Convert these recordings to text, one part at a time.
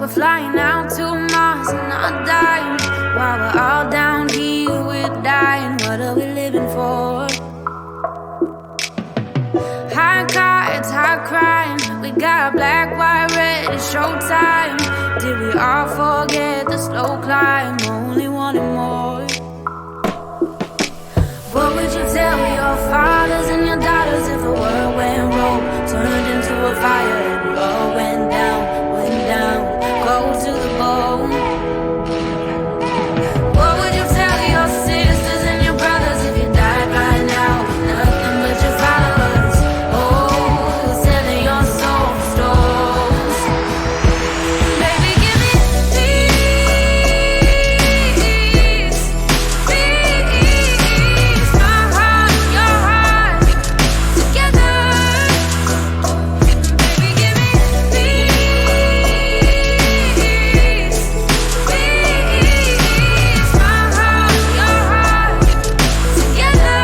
we're flying out to Mars and not dying. While we're all down here, we're dying. What are we living for? High cards, high crime. We got black, white, red, it's showtime. Did we all forget the slow climb? Only wanting more. What would you tell your fathers and your daughters if the world went rogue, turned into a fire and all went down, cold to the bone? What would you tell your sisters and your brothers if you died right now? Nothing but your followers, oh, selling your soul for stones. Baby, give me peace, peace, my heart, your heart, together. Baby, give me peace, peace, my heart, your heart, together.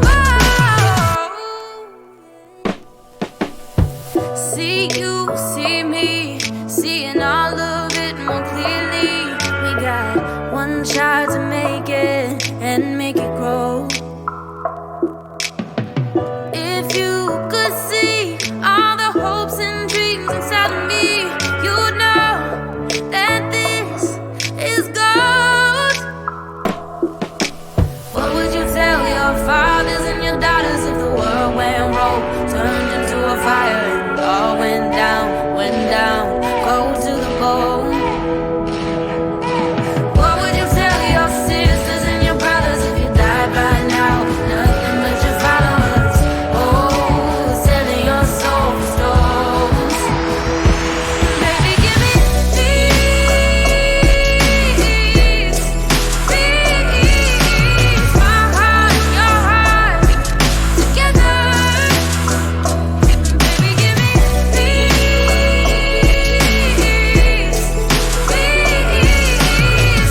Whoa. See you, see me, seeing all of it more clearly. We got one shot to make it and make it grow. If you could see all the hopes and dreams inside of me, you'd know that this is gold. What would you tell your fathers and your daughters if the world went rogue, turned into a fire and all went down, cold to the bone? What would you tell your sisters and your brothers if you died right now? Nothing but your followers, oh, selling your soul for stones. Baby, give me peace, peace, my heart, your heart, together. Baby, give me peace, peace,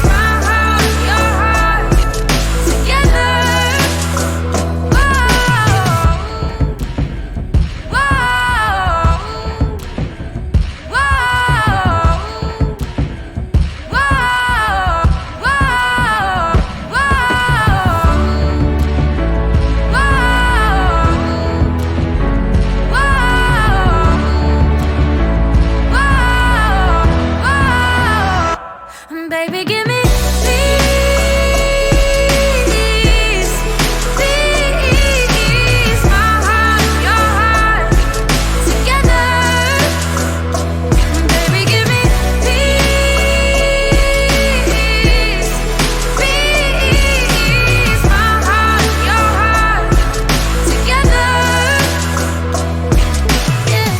my heart, your heart, together. Whoa, baby, give me peace, peace, my heart, your heart, together. Baby, give me peace, peace, my heart, your heart, together. Yeah.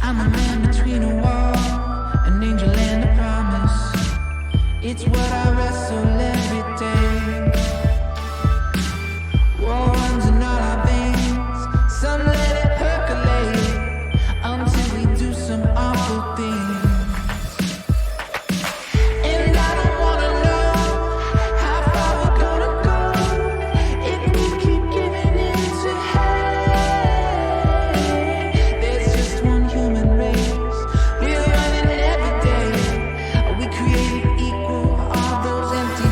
I'm a man between a wall, an angel and a promise. It's what I wrestle every day. War runs in all our veins. Some let it percolate until we do some awful things. And I don't wanna know how far we're gonna go if we keep giving in to hate. There's just one human race. We're running every day. We create equal all those empty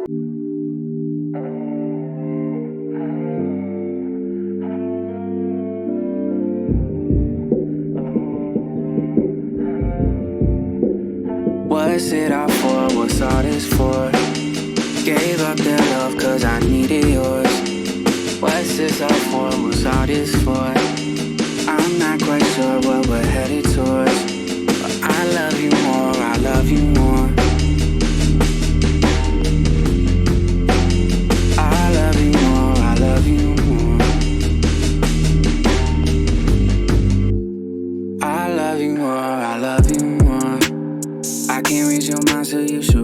What's it all for? What's all this for? Gave up their love cause I needed yours. What's this all for? What's all this for? I'm not quite sure what we're headed towards, but I love you more, I love you more. I love you more, I love you more. I love you more, I love you more. I can't read your mind, so you should